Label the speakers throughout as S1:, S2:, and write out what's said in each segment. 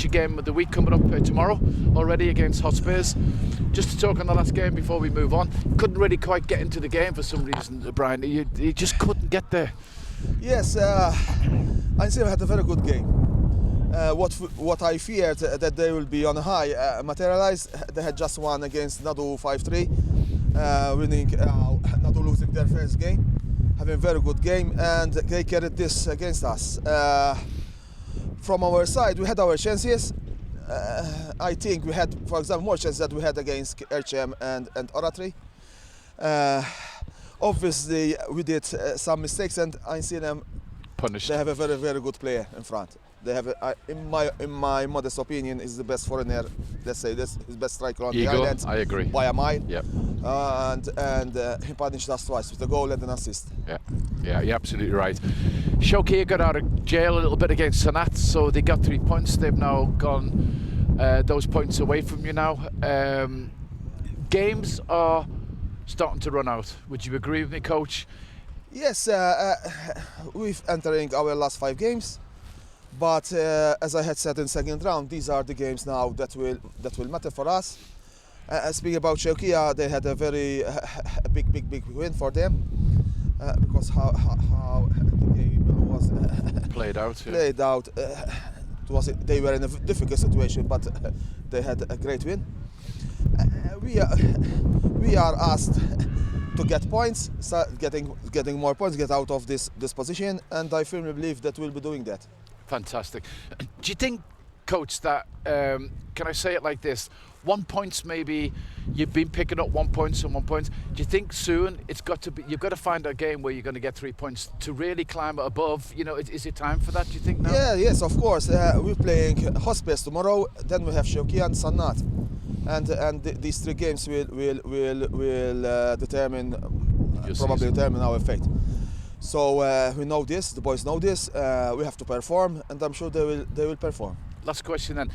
S1: feature game of the week coming up tomorrow already against Hotspurs. Just to talk on the last game before we move on, couldn't really quite get into the game for some reason, Brian. You just couldn't get there.
S2: Yes, I think we had a very good game. What I feared that they will be on a high materialized. They had just won against Nadu 5-3, winning Nadu losing their first game, having a very good game, and they carried this against us. From our side, we had our chances. I think we had, for example, more chances that we had against Agyeman and Oratory. Obviously, we did some mistakes, and I see them
S1: Punished.
S2: They have a very, very good player in front. They have, in my modest opinion, is the best foreigner. Let's say this his best striker on the island.
S1: I agree.
S2: By a mile.
S1: Yep.
S2: And he punished us twice with a goal and an assist.
S1: Yeah, you're absolutely right. Shaun got out of jail a little bit against Sanat, so they got 3 points. They've now gone those points away from you now. Games are starting to run out. Would you agree with me, Coach?
S2: Yes, we've entering our last 5 games, but as I had said in second round, these are the games now that will matter for us. Speaking about Shaun, they had a very big win for them because how the game was
S1: played out.
S2: They were in a difficult situation, but they had a great win. We are asked to get points, start getting more points, get out of this position, and I firmly believe that we'll be doing that.
S1: Fantastic. Do you think, Coach, that can I say it like this? 1 point, maybe you've been picking up 1 point and 1 point. Do you think soon it's got to be? You've got to find a game where you're going to get 3 points to really climb above. You know, is it time for that? Do you think now?
S2: Yeah, yes, of course. We're playing Hotspurs tomorrow. Then we have Shaun and Sanat, and these 3 games will determine probably determine our fate. So we know this. The boys know this. We have to perform, and I'm sure they will perform.
S1: Last question then.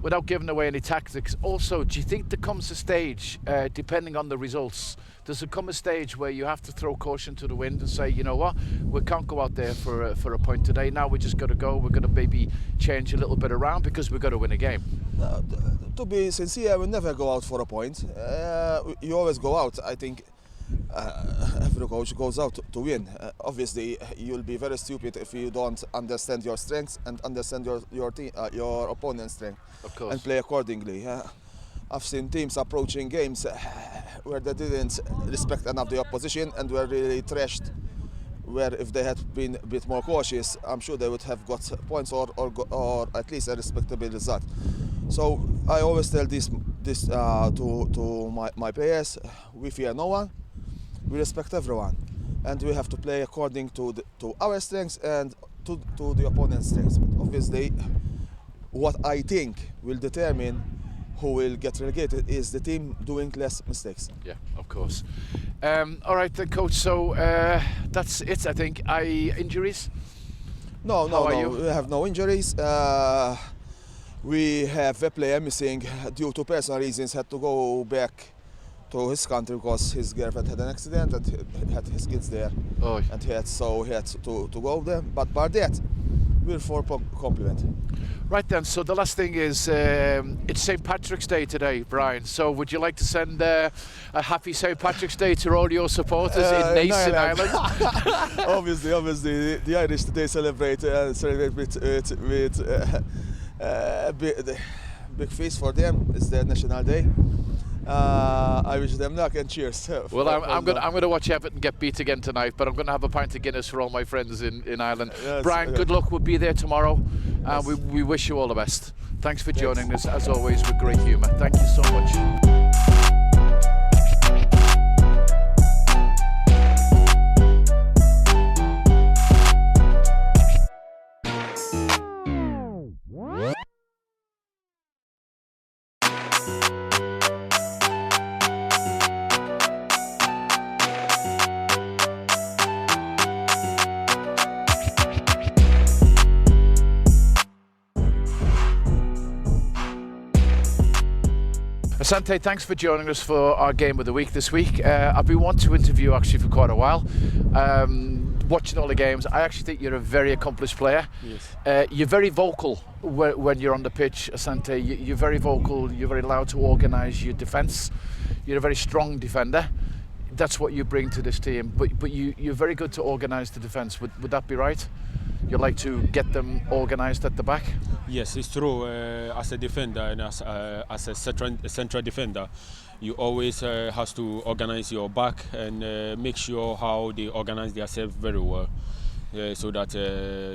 S1: Without giving away any tactics, also, do you think there comes a stage, depending on the results, does there come a stage where you have to throw caution to the wind and say, you know what, we can't go out there for a point today, now we just got to go, we're going to maybe change a little bit around because we've got to win a game?
S2: To be sincere, we never go out for a point. You always go out, I think. Every coach goes out to win. Obviously, you'll be very stupid if you don't understand your strengths and understand your opponent's strength,
S1: of course,
S2: and play accordingly. I've seen teams approaching games where they didn't respect enough the opposition and were really trashed. Where if they had been a bit more cautious, I'm sure they would have got points or at least a respectable result. So I always tell this to my players: we fear no one. We respect everyone, and we have to play according to our strengths and to the opponent's strengths. But obviously, what I think will determine who will get relegated is the team doing less mistakes.
S1: Yeah, of course. All right, then, Coach. So that's it, I think. Injuries?
S2: No.
S1: You?
S2: We have no injuries. We have a player missing due to personal reasons. Had to go back to his country because his girlfriend had an accident and he had his kids there.
S1: Oh.
S2: And he had to go there. But by that, we're for compliment.
S1: Right then, so the last thing is, it's St. Patrick's Day today, Brian. So would you like to send a happy St. Patrick's Day to all your supporters in Nace in Ireland?
S2: Obviously, the Irish today celebrate with a big feast for them. It's their national day. I wish them luck and cheers.
S1: Well, I'm going to watch Everton get beat again tonight, but I'm going to have a pint of Guinness for all my friends in Ireland. Yes, Brian, good luck. We'll be there tomorrow. Yes. We wish you all the best. Thanks for joining us, as always, with great humour. Thank you so much. Asante, thanks for joining us for our game of the week this week. I've been wanting to interview actually for quite a while. watching all the games, I actually think you're a very accomplished player.
S3: Yes.
S1: You're very vocal when you're on the pitch, Asante. You're very vocal, you're very loud to organise your defence. You're a very strong defender. That's what you bring to this team. But you're very good to organise the defence. Would that be right? You like to get them organised at the back?
S3: Yes, it's true. As a defender and as a central defender, you always has to organize your back and make sure how they organize themselves very well, so that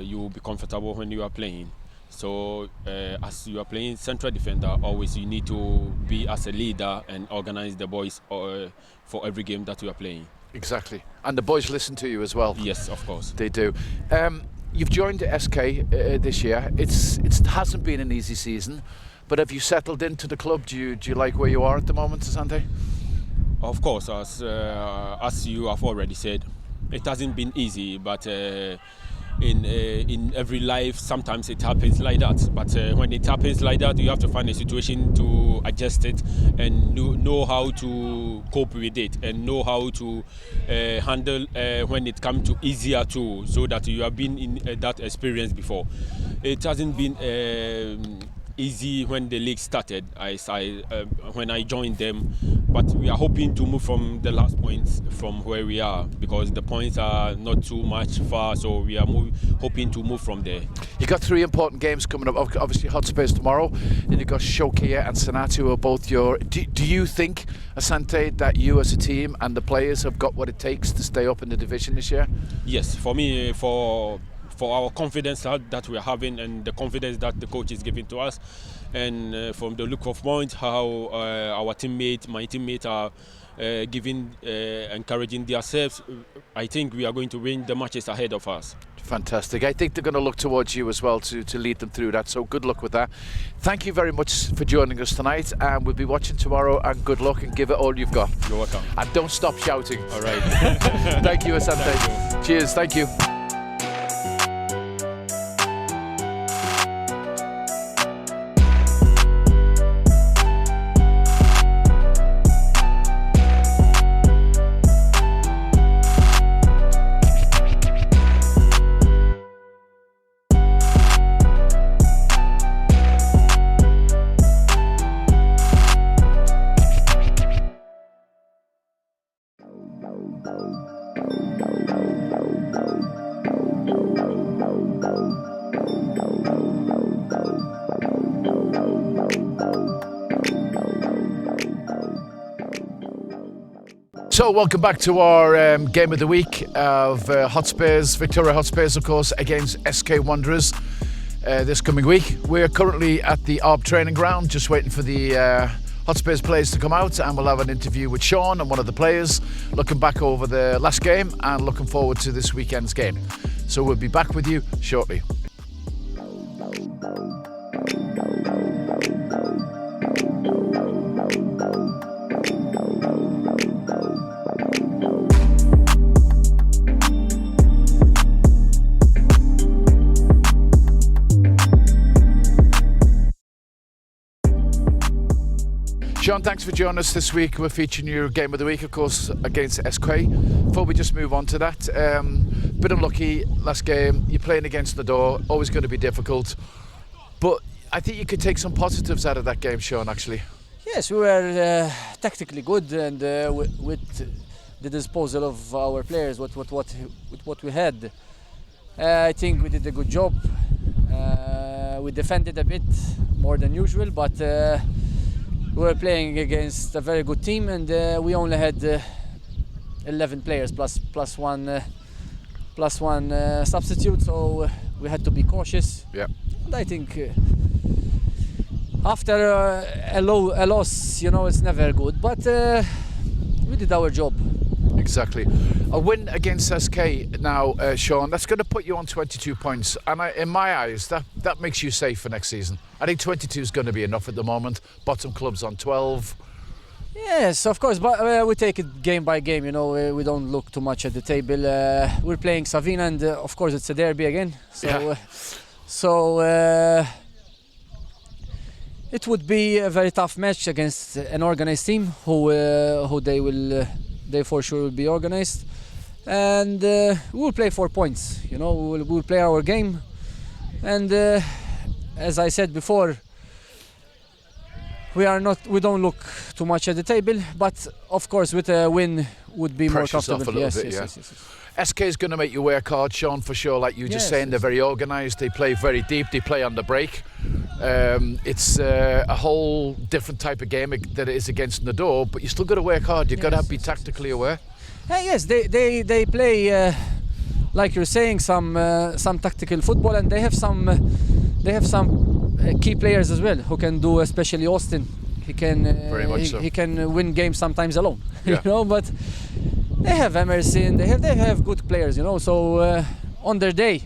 S3: you will be comfortable when you are playing. So as you are playing central defender, always you need to be as a leader and organize the boys for every game that you are playing.
S1: Exactly. And the boys listen to you as well.
S3: Yes, of course.
S1: They do. You've joined the SK this year. It hasn't been an easy season, but have you settled into the club? Do you like where you are at the moment, Asante?
S3: Of course, as you have already said, it hasn't been easy, but in every life sometimes it happens like that. But when it happens like that, you have to find a situation to adjust it and know how to cope with it and know how to handle when it comes to easier too, so that you have been in that experience before. It hasn't been easy when the league started, when I joined them, but we are hoping to move from the last points from where we are, because the points are not too much far, so we are hoping to move from there.
S1: You've got 3 important games coming up, obviously Hotspurs tomorrow, then you've got Shokia and Sanatu, who are both your... Do you think, Asante, that you as a team and the players have got what it takes to stay up in the division this year?
S3: Yes, for me, for our confidence that we are having and the confidence that the coach is giving to us, and from the look of points, how my teammates are encouraging themselves, I think we are going to win the matches ahead of us.
S1: Fantastic. I think they're going to look towards you as well to lead them through that, so good luck with that. Thank you very much for joining us tonight, and we'll be watching tomorrow, and good luck and give it all you've got.
S3: You're welcome.
S1: And don't stop shouting.
S3: All right.
S1: Thank you, Asante.
S3: Thank you.
S1: Cheers, thank you. So welcome back to our game of the week of Hotspurs, Victoria Hotspurs of course, against SK Wanderers this coming week. We're currently at the ARB training ground, just waiting for the Hotspurs players to come out, and we'll have an interview with Shaun and one of the players, looking back over the last game and looking forward to this weekend's game. So we'll be back with you shortly. Shaun, thanks for joining us this week. We're featuring your game of the week, of course, against SK. Before we just move on to that, bit unlucky last game. You're playing against the door, always going to be difficult. But I think you could take some positives out of that game, Shaun, actually.
S4: Yes, we were tactically good, and with the disposal of our players, with what we had, I think we did a good job. We defended a bit more than usual, but we were playing against a very good team, and we only had 11 players plus one substitute, so we had to be cautious.
S1: Yeah.
S4: And I think after a loss, you know, it's never good, but we did our job.
S1: Exactly. A win against SK now, Shaun, that's going to put you on 22 points. And in my eyes, that makes you safe for next season. I think 22 is going to be enough at the moment. Bottom club's on 12.
S4: Yes, of course, but we take it game by game, you know, we don't look too much at the table. We're playing Savina, and of course it's a derby again. So,
S1: yeah.
S4: It would be a very tough match against an organized team who they for sure will be organized. and we will play for points. You know, we'll play our game, and as I said before, we don't look too much at the table, but of course with a win would be
S1: Pressure's
S4: more
S1: off a
S4: comfortable.
S1: little bit, yeah. SK is going to make you work hard, Shaun, for sure. Like you just saying, they're very organised. They play very deep. They play on the break. It's a whole different type of game that it is against Nador, but you still got to work hard. You've got to be tactically aware.
S4: Yes, they play like you're saying some tactical football, and they have some key players as well who can do, especially Austin. He can
S1: Very much so.
S4: he can win games sometimes alone.
S1: Yeah.
S4: You know, but they have Emerson. They have good players. You know, so on their day,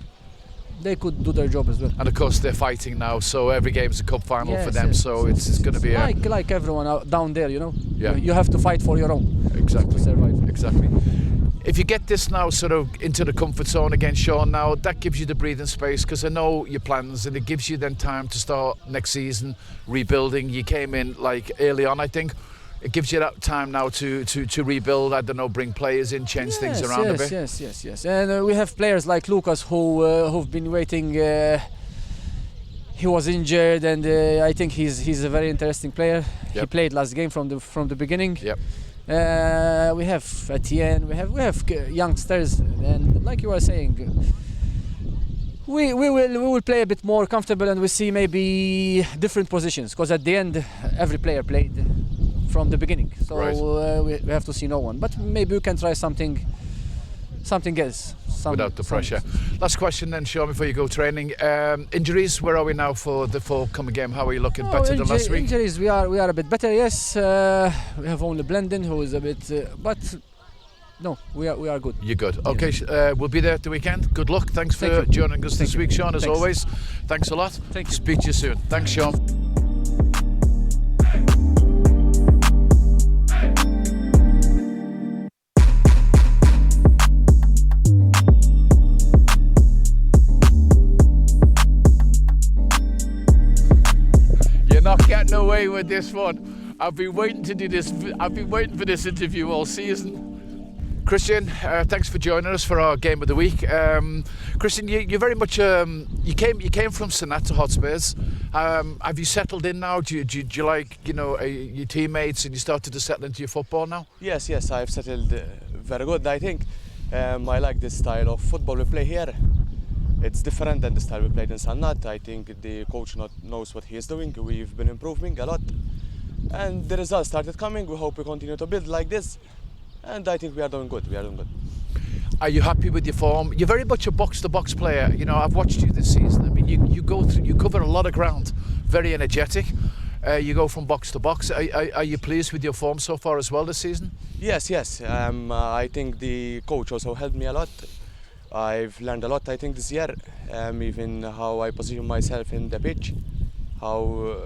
S4: they could do their job as well.
S1: And of course they're fighting now, so every game's a cup final
S4: Yes,
S1: for them.
S4: yes,
S1: So
S4: yes,
S1: it's going to be
S4: like everyone out down there. You know,
S1: Yeah.
S4: you have to fight for your own
S1: exactly
S4: to survive.
S1: exactly. If you get this now sort of into the comfort zone again, Shaun, now that gives you the breathing space, because I know your plans, and it gives you then time to start next season rebuilding. You came in like early on, I think. It gives you that time now to rebuild. I don't know, bring players in, change things around a bit.
S4: Yes. And we have players like Lucas who've been waiting. He was injured, and I think he's a very interesting player. He
S1: Yep.
S4: played last game from the beginning.
S1: Yep.
S4: We have Etienne. We have youngsters, and like you were saying, we will play a bit more comfortable, and we see maybe different positions, because at the end every player played from the beginning, so
S1: Right.
S4: we have to see no one. But maybe we can try something else.
S1: Without the pressure. Last question then, Shaun, before you go training. Injuries, where are we now for the forthcoming game? How are you looking? Better than last week?
S4: Injuries, we are a bit better, yes. We have only Blendon, who is a bit, but no, we are good.
S1: You're good. Okay, we'll be there at the weekend. Good luck. Thanks for joining us this week, Shaun, as
S4: Thanks.
S1: always. Thanks a lot.
S4: Thank you.
S1: Speak to you soon. Thanks, Shaun. You're not getting away with this one. I've been waiting to do this. I've been waiting for this interview all season. Christian, thanks for joining us for our game of the week. Christian, you very much you came from Senat to Hotspurs. Have you settled in now? Do you like your teammates, and you started to settle into your football now?
S5: Yes, I've settled very good. I think I like the style of football we play here. It's different than the style we played in Sanat. I think the coach knows what he is doing. We've been improving a lot, and the results started coming. We hope we continue to build like this, and I think we are doing good.
S1: Are you happy with your form? You're very much a box-to-box player. You know, I've watched you this season. I mean, you cover a lot of ground. Very energetic. You go from box to box. Are you pleased with your form so far as well this season?
S5: Yes. I think the coach also helped me a lot. I've learned a lot, I think, this year. Even how I position myself in the pitch, how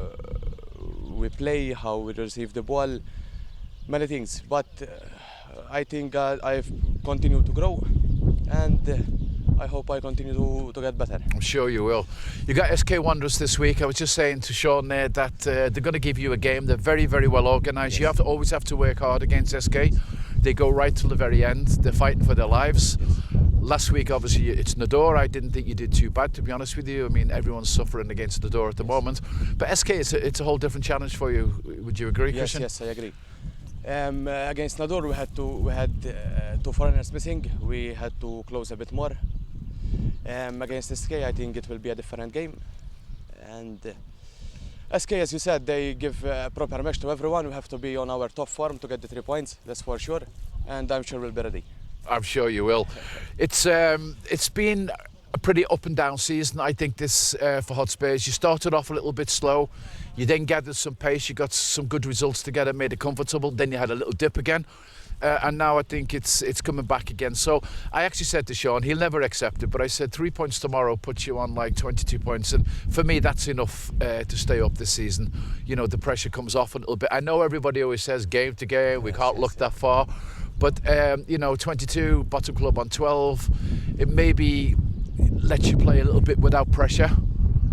S5: we play, how we receive the ball, many things. But I think I've continued to grow, and I hope I continue to get better.
S1: I'm sure you will. You got SK Wanderers this week. I was just saying to Shaun there that they're going to give you a game. They're very, very well organised.
S5: Yes.
S1: You always have to work hard against SK. They go right till the very end. They're fighting for their lives. Last week, obviously, it's Nador. I didn't think you did too bad, to be honest with you. I mean, everyone's suffering against Nador at the moment. But SK, it's a whole different challenge for you. Would you agree, Christian?
S5: Yes, I agree. Against Nador, we had two foreigners missing. We had to close a bit more. Against SK, I think it will be a different game. And SK, as you said, they give a proper match to everyone. We have to be on our top form to get the 3 points. That's for sure. And I'm sure we'll be ready.
S1: I'm sure you will. It's been a pretty up and down season, I think, this for Hotspurs. You started off a little bit slow. You then gathered some pace. You got some good results together, made it comfortable. Then you had a little dip again. And now I think it's coming back again. So I actually said to Shaun, he'll never accept it, but I said 3 points tomorrow puts you on like 22 points. And for me, that's enough to stay up this season. You know, the pressure comes off a little bit. I know everybody always says game to game, we can't look that far. But, 22, bottom club on 12, it maybe lets you play a little bit without pressure.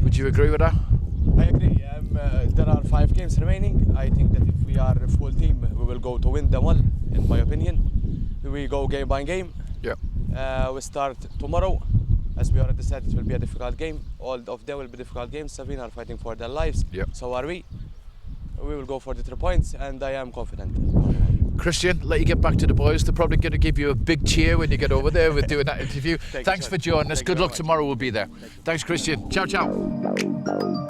S1: Would you agree with that?
S5: I agree. There are 5 games remaining. I think that if we are a full team, we will go to win them all, in my opinion. We go game by game.
S1: Yeah.
S5: We start tomorrow. As we already said, it will be a difficult game. All of them will be difficult games. 7 are fighting for their lives.
S1: Yep.
S5: So are we. We will go for the 3 points, and I am confident.
S1: Christian, let you get back to the boys. They're probably going to give you a big cheer when you get over there with doing that interview. Thanks for joining us. Good luck tomorrow. We'll be there. Thanks, Christian. Ciao, ciao.